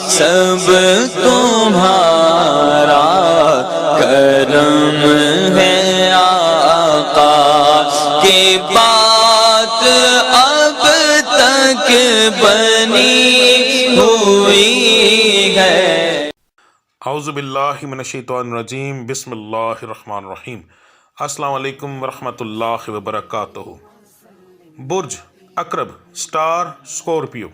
سب تمہارا کرم ہے آقا کی بات اب تک بنی ہوئی ہے۔ اعوذ باللہ من الشیطان الرجیم، بسم اللہ الرحمن الرحیم۔ السلام علیکم ورحمۃ اللہ وبرکاتہ۔ برج عقرب، سٹار اسکورپیو،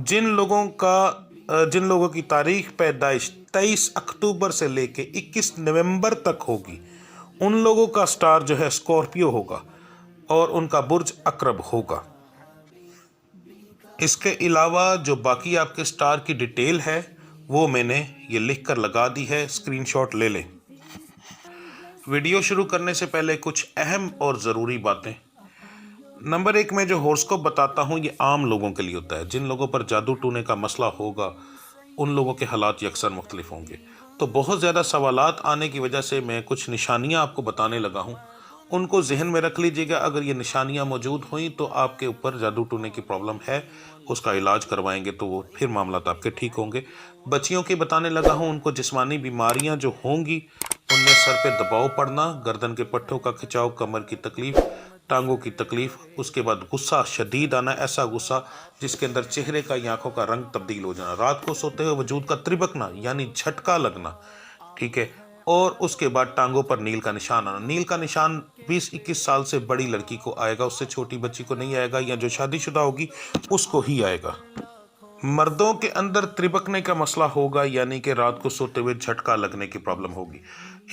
جن لوگوں کی تاریخ پیدائش 23 اکتوبر سے لے کے 21 نومبر تک ہوگی، ان لوگوں کا سٹار جو ہے اسکورپیو ہوگا اور ان کا برج عقرب ہوگا۔ اس کے علاوہ جو باقی آپ کے سٹار کی ڈیٹیل ہے وہ میں نے یہ لکھ کر لگا دی ہے، اسکرین شاٹ لے لیں۔ ویڈیو شروع کرنے سے پہلے کچھ اہم اور ضروری باتیں۔ نمبر 1، میں جو ہورسکوپ بتاتا ہوں یہ عام لوگوں کے لیے ہوتا ہے۔ جن لوگوں پر جادو ٹونے کا مسئلہ ہوگا ان لوگوں کے حالات یکسر مختلف ہوں گے، تو بہت زیادہ سوالات آنے کی وجہ سے میں کچھ نشانیاں آپ کو بتانے لگا ہوں، ان کو ذہن میں رکھ لیجئے گا۔ اگر یہ نشانیاں موجود ہوئیں تو آپ کے اوپر جادو ٹونے کی پرابلم ہے، اس کا علاج کروائیں گے تو وہ پھر معاملات آپ کے ٹھیک ہوں گے۔ بچیوں کی بتانے لگا ہوں، ان کو جسمانی بیماریاں جو ہوں گی ان میں سر پہ دباؤ پڑنا، گردن کے پٹھوں کا کھچاؤ، کمر کی تکلیف، ٹانگوں کی تکلیف، اس کے بعد غصہ شدید آنا، ایسا غصہ جس کے اندر چہرے کا یا آنکھوں کا رنگ تبدیل ہو جانا، رات کو سوتے ہوئے وجود کا تربکنا یعنی جھٹکا لگنا، ٹھیک ہے، اور اس کے بعد ٹانگوں پر نیل کا نشان آنا۔ نیل کا نشان 20-21 سال سے بڑی لڑکی کو آئے گا، اس سے چھوٹی بچی کو نہیں آئے گا، یا جو شادی شدہ ہوگی اس کو ہی آئے گا۔ مردوں کے اندر تربکنے کا مسئلہ ہوگا، یعنی کہ رات کو سوتے ہوئے جھٹکا لگنے کی پرابلم ہوگی۔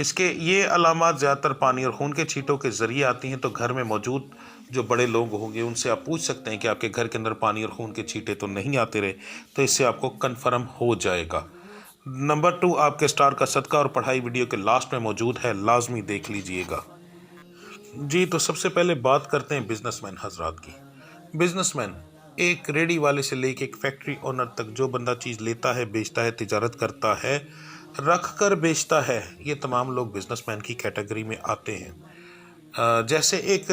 اس کے یہ علامات زیادہ تر پانی اور خون کے چھینٹوں کے ذریعے آتی ہیں، تو گھر میں موجود جو بڑے لوگ ہوں گے ان سے آپ پوچھ سکتے ہیں کہ آپ کے گھر کے اندر پانی اور خون کے چھینٹے تو نہیں آتے رہے، تو اس سے آپ کو کنفرم ہو جائے گا۔ نمبر 2، آپ کے سٹار کا صدقہ اور پڑھائی ویڈیو کے لاسٹ میں موجود ہے، لازمی دیکھ لیجئے گا۔ جی تو سب سے پہلے بات کرتے ہیں بزنس مین حضرات کی۔ بزنس مین ایک ریڈی والے سے لے کے ایک فیکٹری اونر تک، جو بندہ چیز لیتا ہے، بیچتا ہے، تجارت کرتا ہے، رکھ کر بیچتا ہے، یہ تمام لوگ بزنس مین کی کیٹیگری میں آتے ہیں۔ جیسے ایک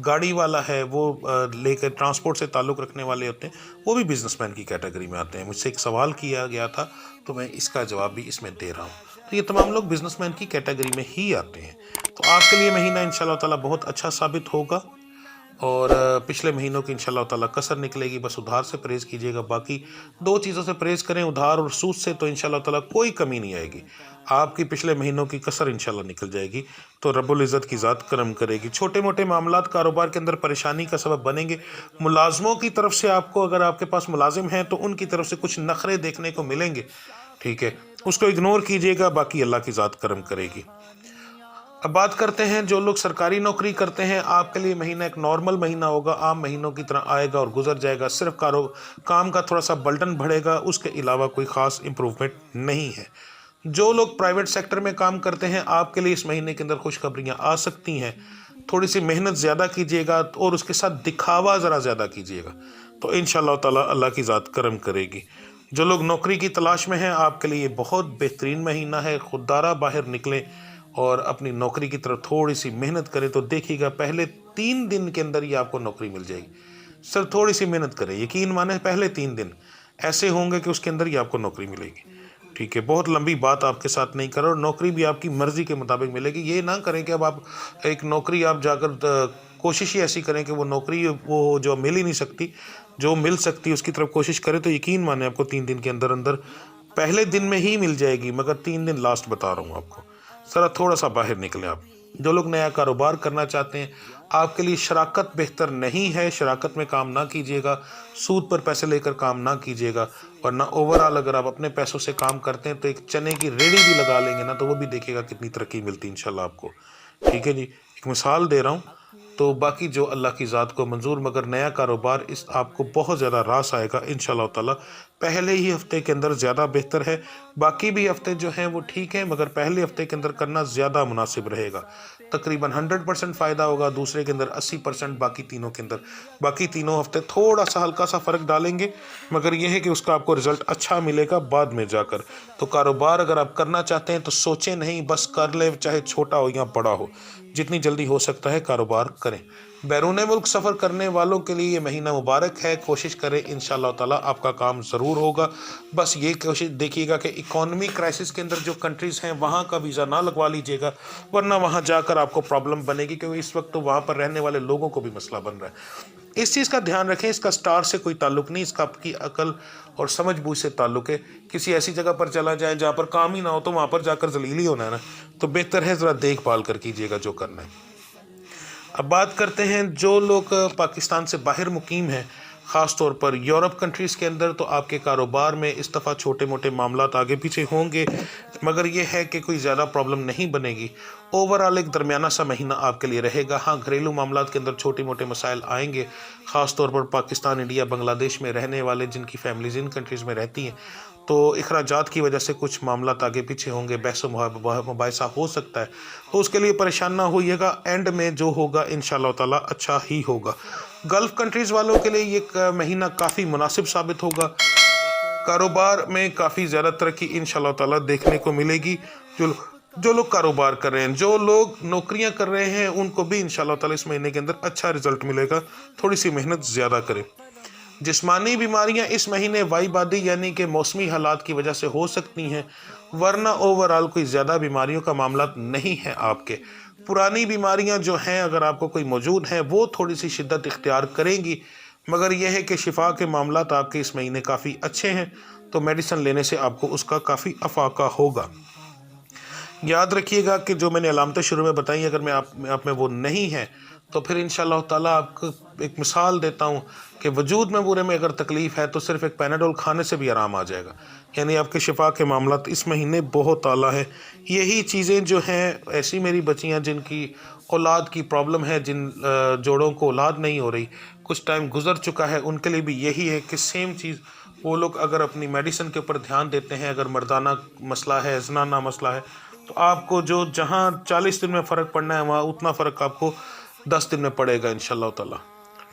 گاڑی والا ہے، وہ لے کر ٹرانسپورٹ سے تعلق رکھنے والے ہوتے ہیں، وہ بھی بزنس مین کی کیٹیگری میں آتے ہیں۔ مجھ سے ایک سوال کیا گیا تھا تو میں اس کا جواب بھی اس میں دے رہا ہوں، تو یہ تمام لوگ بزنس مین کی کیٹیگری میں ہی آتے ہیں۔ تو آپ کے لیے مہینہ انشاءاللہ تعالیٰ بہت اچھا ثابت ہوگا، اور پچھلے مہینوں کی انشاءاللہ تعالیٰ کسر نکلے گی، بس ادھار سے پرہیز کیجیے گا۔ باقی 2 چیزوں سے پرہیز کریں، ادھار اور سود سے، تو انشاءاللہ تعالیٰ کوئی کمی نہیں آئے گی، آپ کی پچھلے مہینوں کی کسر انشاءاللہ نکل جائے گی، تو رب العزت کی ذات کرم کرے گی۔ چھوٹے موٹے معاملات کاروبار کے اندر پریشانی کا سبب بنیں گے۔ ملازموں کی طرف سے آپ کو، اگر آپ کے پاس ملازم ہیں تو ان کی طرف سے کچھ نخرے دیکھنے کو ملیں گے، ٹھیک ہے، اس کو اگنور کیجیے گا، باقی اللہ کی ذات کرم کرے گی۔ اب بات کرتے ہیں جو لوگ سرکاری نوکری کرتے ہیں، آپ کے لیے مہینہ ایک نارمل مہینہ ہوگا، عام مہینوں کی طرح آئے گا اور گزر جائے گا۔ صرف کام کا تھوڑا سا بلڈن بڑھے گا، اس کے علاوہ کوئی خاص امپروومنٹ نہیں ہے۔ جو لوگ پرائیویٹ سیکٹر میں کام کرتے ہیں، آپ کے لیے اس مہینے کے اندر خوشخبریاں آ سکتی ہیں۔ تھوڑی سی محنت زیادہ کیجیے گا اور اس کے ساتھ دکھاوا ذرا زیادہ کیجیے گا، تو انشاءاللہ تعالیٰ اللہ کی ذات کرم کرے گی۔ جو لوگ نوکری کی تلاش میں ہیں، آپ کے لیے یہ بہت بہترین مہینہ ہے۔ خوددارہ باہر نکلیں اور اپنی نوکری کی طرف تھوڑی سی محنت کریں، تو دیکھیے گا پہلے 3 دن کے اندر ہی آپ کو نوکری مل جائے گی۔ سر تھوڑی سی محنت کریں، یقین مانیں پہلے 3 دن ایسے ہوں گے کہ اس کے اندر ہی آپ کو نوکری ملے گی، ٹھیک ہے۔ بہت لمبی بات آپ کے ساتھ نہیں کرو، اور نوکری بھی آپ کی مرضی کے مطابق ملے گی۔ یہ نہ کریں کہ اب آپ ایک نوکری آپ جا کر کوشش ہی ایسی کریں کہ وہ نوکری وہ جو مل ہی نہیں سکتی، جو مل سکتی اس کی طرف کوشش کریں، تو یقین مانیں آپ کو 3 دن کے اندر اندر پہلے دن میں ہی مل جائے گی، مگر 3 دن لاسٹ بتا رہا ہوں آپ کو۔ ذرا تھوڑا سا باہر نکلیں آپ۔ جو لوگ نیا کاروبار کرنا چاہتے ہیں، آپ کے لیے شراکت بہتر نہیں ہے، شراکت میں کام نہ کیجیے گا، سود پر پیسے لے کر کام نہ کیجیے گا، ورنہ اوورآل اگر آپ اپنے پیسوں سے کام کرتے ہیں تو ایک چنے کی ریڑھی بھی لگا لیں گے نا، تو وہ بھی دیکھیے گا کتنی ترقی ملتی ہے انشاءاللہ آپ کو، ٹھیک ہے جی۔ ایک مثال دے رہا ہوں، تو باقی جو اللہ کی ذات کو منظور، مگر نیا کاروبار اس آپ کو بہت زیادہ راس آئے گا انشاءاللہ تعالیٰ۔ پہلے ہی ہفتے کے اندر زیادہ بہتر ہے، باقی بھی ہفتے جو ہیں وہ ٹھیک ہیں، مگر پہلے ہفتے کے اندر کرنا زیادہ مناسب رہے گا۔ تقریباً 100% فائدہ ہوگا، دوسرے کے اندر 80%، باقی تینوں کے اندر، باقی تینوں ہفتے تھوڑا سا ہلکا سا فرق ڈالیں گے، مگر یہ ہے کہ اس کا آپ کو رزلٹ اچھا ملے گا بعد میں جا کر۔ تو کاروبار اگر آپ کرنا چاہتے ہیں تو سوچیں نہیں، بس کر لیں، چاہے چھوٹا ہو یا بڑا ہو، جتنی جلدی ہو سکتا ہے کاروبار کریں۔ بیرون ملک سفر کرنے والوں کے لیے یہ مہینہ مبارک ہے، کوشش کریں انشاءاللہ تعالیٰ آپ کا کام ضرور ہوگا۔ بس یہ کوشش دیکھیے گا کہ اکانومی کرائسس کے اندر جو کنٹریز ہیں وہاں کا ویزا نہ لگوا لیجیے گا، ورنہ وہاں جا کر آپ کو پرابلم بنے گی، کیونکہ اس وقت تو وہاں پر رہنے والے لوگوں کو بھی مسئلہ بن رہا ہے۔ اس چیز کا دھیان رکھیں، اس کا سٹار سے کوئی تعلق نہیں، اس کا آپ کی عقل اور سمجھ بوجھ سے تعلق ہے۔ کسی ایسی جگہ پر چلا جائیں جہاں پر کام ہی نہ ہو تو وہاں پر جا کر ذلیل ہی ہونا ہے نا، تو بہتر ہے ذرا دیکھ بھال کر کیجیے گا جو کرنا ہے۔ اب بات کرتے ہیں جو لوگ پاکستان سے باہر مقیم ہیں، خاص طور پر یورپ کنٹریز کے اندر، تو آپ کے کاروبار میں اس دفعہ چھوٹے موٹے معاملات آگے پیچھے ہوں گے، مگر یہ ہے کہ کوئی زیادہ پرابلم نہیں بنے گی۔ اوورآل ایک درمیانہ سا مہینہ آپ کے لیے رہے گا۔ ہاں، گھریلو معاملات کے اندر چھوٹے موٹے مسائل آئیں گے، خاص طور پر پاکستان، انڈیا، بنگلہ دیش میں رہنے والے جن کی فیملیز ان کنٹریز میں رہتی ہیں، تو اخراجات کی وجہ سے کچھ معاملات آگے پیچھے ہوں گے، بحث و مباحثہ ہو سکتا ہے، تو اس کے لیے پریشان نہ ہوئیے گا، اینڈ میں جو ہوگا انشاءاللہ تعالیٰ اچھا ہی ہوگا۔ گلف کنٹریز والوں کے لیے یہ مہینہ کافی مناسب ثابت ہوگا، کاروبار میں کافی زیادہ ترقی انشاءاللہ تعالیٰ دیکھنے کو ملے گی۔ جو لوگ کاروبار کر رہے ہیں، جو لوگ نوکریاں کر رہے ہیں، ان کو بھی انشاءاللہ تعالیٰ اس مہینے کے اندر اچھا رزلٹ ملے گا، تھوڑی سی محنت زیادہ کریں۔ جسمانی بیماریاں اس مہینے وائی بادی یعنی کہ موسمی حالات کی وجہ سے ہو سکتی ہیں، ورنہ اوورآل کوئی زیادہ بیماریوں کا معاملات نہیں ہے آپ کے۔ پرانی بیماریاں جو ہیں اگر آپ کو کوئی موجود ہیں وہ تھوڑی سی شدت اختیار کریں گی، مگر یہ ہے کہ شفا کے معاملات آپ کے اس مہینے کافی اچھے ہیں، تو میڈیسن لینے سے آپ کو اس کا کافی افاقہ ہوگا۔ یاد رکھیے گا کہ جو میں نے علامتیں شروع میں بتائیں، اگر میں آپ میں وہ نہیں ہیں تو پھر انشاءاللہ تعالیٰ آپ کو ایک مثال دیتا ہوں کہ وجود میں پورے میں اگر تکلیف ہے تو صرف ایک پیناڈول کھانے سے بھی آرام آ جائے گا، یعنی آپ کے شفا کے معاملات اس مہینے بہت اعلیٰ ہے۔ یہی چیزیں جو ہیں، ایسی میری بچیاں جن کی اولاد کی پرابلم ہے، جن جوڑوں کو اولاد نہیں ہو رہی، کچھ ٹائم گزر چکا ہے، ان کے لیے بھی یہی ہے کہ سیم چیز وہ لوگ اگر اپنی میڈیسن کے اوپر دھیان دیتے ہیں، اگر مردانہ مسئلہ ہے، زنانہ مسئلہ ہے، تو آپ کو جہاں 40 دن میں فرق پڑنا ہے وہاں اتنا فرق آپ کو 10 دن میں پڑے گا انشاءاللہ تعالیٰ۔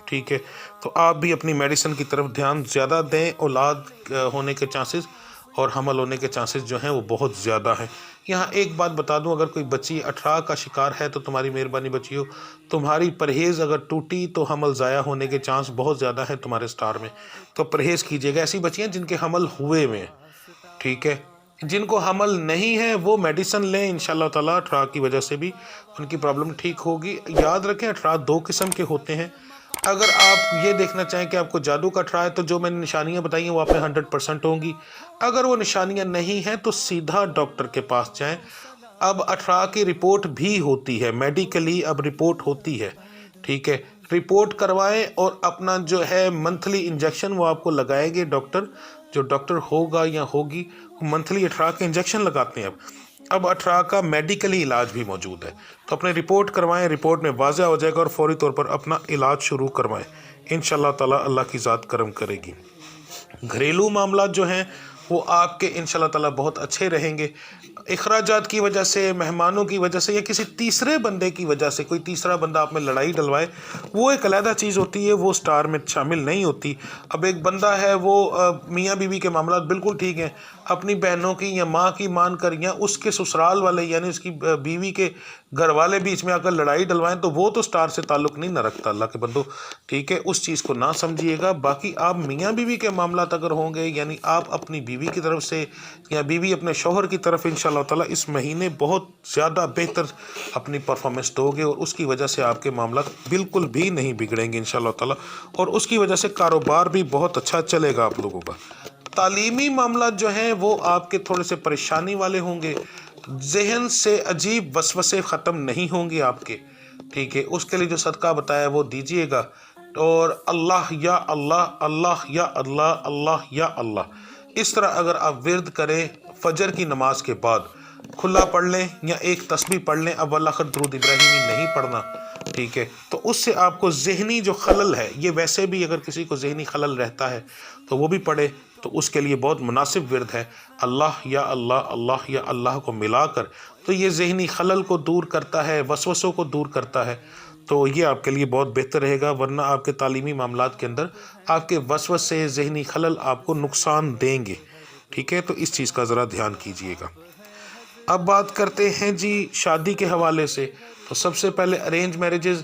ٹھیک ہے، تو آپ بھی اپنی میڈیسن کی طرف دھیان زیادہ دیں۔ اولاد ہونے کے چانسز اور حمل ہونے کے چانسز جو ہیں وہ بہت زیادہ ہیں۔ یہاں ایک بات بتا دوں، اگر کوئی بچی 18 کا شکار ہے تو تمہاری مہربانی بچیو، تمہاری پرہیز اگر ٹوٹی تو حمل ضائع ہونے کے چانس بہت زیادہ ہیں تمہارے سٹار میں، تو پرہیز کیجیے گا۔ ایسی بچیاں جن کے حمل ہوئے میں، ٹھیک ہے، جن کو حمل نہیں ہے وہ میڈیسن لیں انشاءاللہ تعالیٰ، 18 کی وجہ سے بھی ان کی پرابلم ٹھیک ہوگی۔ یاد رکھیں 18 دو قسم کے ہوتے ہیں۔ اگر آپ یہ دیکھنا چاہیں کہ آپ کو جادو کا 18 ہے تو جو میں نے نشانیاں بتائی ہیں وہ آپ میں 100% ہوں گی۔ اگر وہ نشانیاں نہیں ہیں تو سیدھا ڈاکٹر کے پاس جائیں۔ اب 18 کی رپورٹ بھی ہوتی ہے، میڈیکلی اب رپورٹ ہوتی ہے، ٹھیک ہے، رپورٹ کروائیں اور اپنا جو ہے منتھلی انجیکشن وہ آپ کو لگائیں گے ڈاکٹر، جو ڈاکٹر ہوگا یا ہوگی منتھلی 18 کے انجیکشن لگاتے ہیں۔ اب 18 کا میڈیکلی علاج بھی موجود ہے، تو اپنے رپورٹ کروائیں، رپورٹ میں واضح ہو جائے گا اور فوری طور پر اپنا علاج شروع کروائیں، انشاءاللہ تعالیٰ اللہ کی ذات کرم کرے گی۔ گھریلو معاملات جو ہیں وہ آپ کے انشاءاللہ تعالیٰ بہت اچھے رہیں گے۔ اخراجات کی وجہ سے، مہمانوں کی وجہ سے یا کسی تیسرے بندے کی وجہ سے کوئی تیسرا بندہ آپ میں لڑائی ڈلوائے، وہ ایک علیحدہ چیز ہوتی ہے، وہ سٹار میں شامل نہیں ہوتی۔ اب ایک بندہ ہے وہ میاں بیوی کے معاملات بالکل ٹھیک ہیں، اپنی بہنوں کی یا ماں کی مان کر یا اس کے سسرال والے یعنی اس کی بیوی کے گھر والے بیچ میں آ کر لڑائی ڈلوائیں تو وہ تو سٹار سے تعلق نہیں نہ رکھتا، اللہ کے بندو، ٹھیک ہے، اس چیز کو نہ سمجھیے گا۔ باقی آپ میاں بیوی کے معاملات اگر ہوں گے، یعنی آپ اپنی بیوی کی طرف سے یا بیوی اپنے شوہر کی طرف، انشاءاللہ تعالیٰ اس مہینے بہت زیادہ بہتر اپنی پرفارمنس دو گے اور اس کی وجہ سے آپ کے معاملات بالکل بھی نہیں بگڑیں گے انشاءاللہ تعالیٰ، اور اس کی وجہ سے کاروبار بھی بہت اچھا چلے گا آپ لوگوں کا۔ تعلیمی معاملات جو ہیں وہ آپ کے تھوڑے سے پریشانی والے ہوں گے، ذہن سے عجیب وسوسے ختم نہیں ہوں گے آپ کے، ٹھیک ہے، اس کے لیے جو صدقہ بتایا وہ دیجیے گا، اور اللہ یا اللہ، اللہ یا اللہ، اللہ یا اللہ، اس طرح اگر آپ ورد کریں فجر کی نماز کے بعد، کھلا پڑھ لیں یا ایک تسبیح پڑھ لیں، اول آخر درود ابراہیمی نہیں پڑھنا، ٹھیک ہے، تو اس سے آپ کو ذہنی جو خلل ہے، یہ ویسے بھی اگر کسی کو ذہنی خلل رہتا ہے تو وہ بھی پڑھے، تو اس کے لیے بہت مناسب ورد ہے اللہ یا اللہ، اللہ یا اللہ کو ملا کر، تو یہ ذہنی خلل کو دور کرتا ہے، وسوسوں کو دور کرتا ہے، تو یہ آپ کے لیے بہت بہتر رہے گا، ورنہ آپ کے تعلیمی معاملات کے اندر آپ کے وسوسے، ذہنی خلل آپ کو نقصان دیں گے، ٹھیک ہے، تو اس چیز کا ذرا دھیان کیجیے گا۔ اب بات کرتے ہیں جی شادی کے حوالے سے، تو سب سے پہلے ارینج میرجز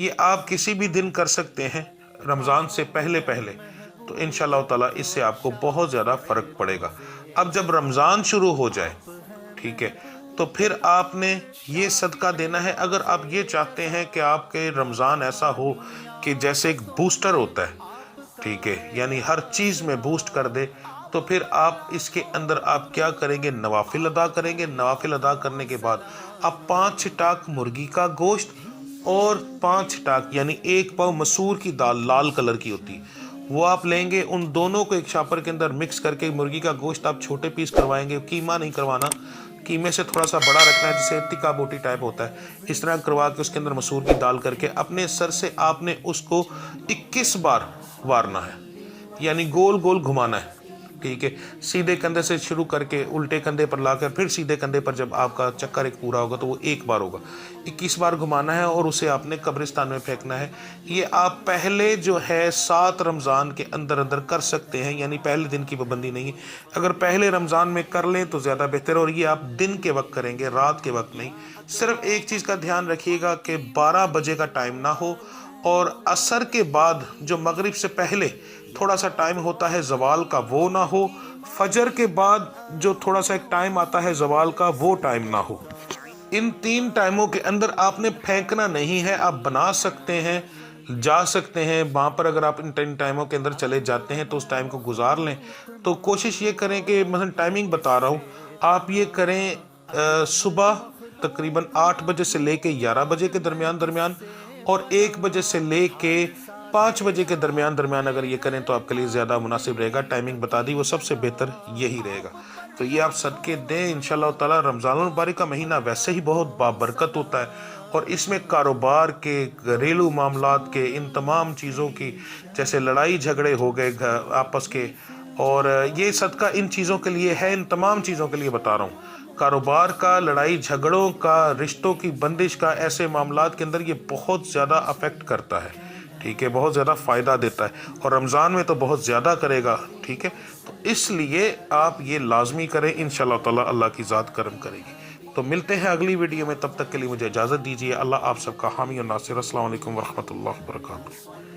یہ آپ کسی بھی دن کر سکتے ہیں رمضان سے پہلے تو انشاءاللہ تعالی اس سے آپ کو بہت زیادہ فرق پڑے گا۔ اب جب رمضان شروع ہو جائے، ٹھیک ہے، تو پھر آپ نے یہ صدقہ دینا ہے۔ اگر آپ یہ چاہتے ہیں کہ آپ کے رمضان ایسا ہو کہ جیسے ایک بوسٹر ہوتا ہے، ٹھیک ہے، یعنی ہر چیز میں بوسٹ کر دے، تو پھر آپ اس کے اندر آپ کیا کریں گے؟ نوافل ادا کریں گے۔ نوافل ادا کرنے کے بعد آپ 5 ٹاک مرغی کا گوشت اور 5 ٹاک یعنی 1 پاؤ مسور کی دال لال کلر کی ہوتی ہے، وہ آپ لیں گے۔ ان دونوں کو ایک شاپر کے اندر مکس کر کے مرغی کا گوشت آپ چھوٹے پیس کروائیں گے، قیمہ نہیں کروانا، قیمے سے تھوڑا سا بڑا رکھنا ہے، جسے تکا بوٹی ٹائپ ہوتا ہے، اس طرح کروا کے اس کے اندر مسور کی دال کر کے اپنے سر سے آپ نے اس کو 21 بار وارنا ہے، یعنی گول گول گھمانا ہے، ٹھیک ہے، سیدھے کندھے سے شروع کر کے الٹے کندھے پر لا کر پھر سیدھے کندھے پر جب آپ کا چکر ایک پورا ہوگا تو وہ 1 بار ہوگا، 21 بار گھمانا ہے اور اسے آپ نے قبرستان میں پھینکنا ہے۔ یہ آپ پہلے جو ہے 7 رمضان کے اندر کر سکتے ہیں، یعنی پہلے دن کی پابندی نہیں ہے، اگر پہلے رمضان میں کر لیں تو زیادہ بہتر ہے، اور یہ آپ دن کے وقت کریں گے، رات کے وقت نہیں۔ صرف ایک چیز کا دھیان رکھیے گا کہ 12 بجے کا ٹائم نہ ہو، اور عصر کے بعد جو مغرب سے پہلے تھوڑا سا ٹائم ہوتا ہے زوال کا وہ نہ ہو، فجر کے بعد جو تھوڑا سا ایک ٹائم آتا ہے زوال کا وہ ٹائم نہ ہو۔ ان 3 ٹائموں کے اندر آپ نے پھینکنا نہیں ہے، آپ بنا سکتے ہیں، جا سکتے ہیں وہاں پر۔ اگر آپ ان ٹائموں کے اندر چلے جاتے ہیں تو اس ٹائم کو گزار لیں، تو کوشش یہ کریں کہ مثلا ٹائمنگ بتا رہا ہوں، آپ یہ کریں صبح تقریباً 8 بجے سے لے کے 11 بجے کے درمیان اور 1 بجے سے لے کے 5 بجے کے درمیان اگر یہ کریں تو آپ کے لیے زیادہ مناسب رہے گا۔ ٹائمنگ بتا دی، وہ سب سے بہتر یہی رہے گا۔ تو یہ آپ صدقے دیں انشاءاللہ تعالی۔ رمضان المبارک کا مہینہ ویسے ہی بہت بابرکت ہوتا ہے، اور اس میں کاروبار کے، گھریلو معاملات کے، ان تمام چیزوں کی، جیسے لڑائی جھگڑے ہو گئے آپس کے، اور یہ صدقہ ان چیزوں کے لیے ہے، ان تمام چیزوں کے لیے بتا رہا ہوں، کاروبار کا، لڑائی جھگڑوں کا، رشتوں کی بندش کا، ایسے معاملات کے اندر یہ بہت زیادہ افیکٹ کرتا ہے، ٹھیک ہے، بہت زیادہ فائدہ دیتا ہے، اور رمضان میں تو بہت زیادہ کرے گا، ٹھیک ہے۔ تو اس لیے آپ یہ لازمی کریں، انشاءاللہ تعالی اللہ کی ذات کرم کرے گی۔ تو ملتے ہیں اگلی ویڈیو میں، تب تک کے لیے مجھے اجازت دیجیے۔ اللہ آپ سب کا حامی اور ناصر۔ السلام علیکم ورحمۃ اللہ وبرکاتہ۔